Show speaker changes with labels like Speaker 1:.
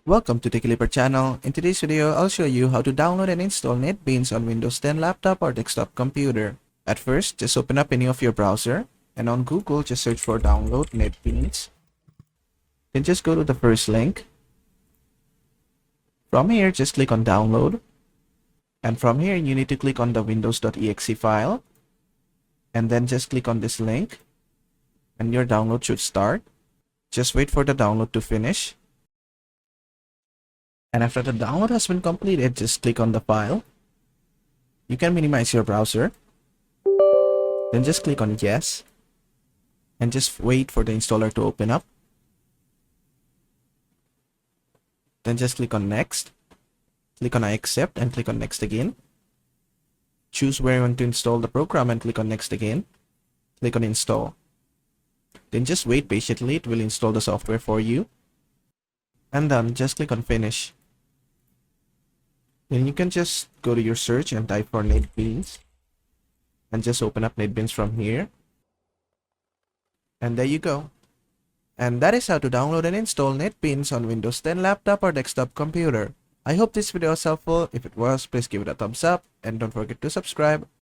Speaker 1: Welcome to the Clipper channel. In today's video, I'll show you how to download and install Netbeans on Windows 10 laptop or desktop computer. At first, just open up any of your browser and on Google, just search for download Netbeans. Then just go to the first link. From here, just click on download. And from here, you need to click on the windows.exe file. And then just click on this link. And your download should start. Just wait for the download to finish. And after the download has been completed, just click on the file. You can minimize your browser. Then just click on yes. And just wait for the installer to open up. Then just click on next. Click on I accept and click on next again. Choose where you want to install the program and click on next again. Click on install. Then just wait patiently, it will install the software for you. And then just click on finish. Then you can just go to your search and type for Netbeans. And just open up Netbeans from here. And there you go. And that is how to download and install Netbeans on Windows 10 laptop or desktop computer. I hope this video was helpful. If it was, please give it a thumbs up and don't forget to subscribe.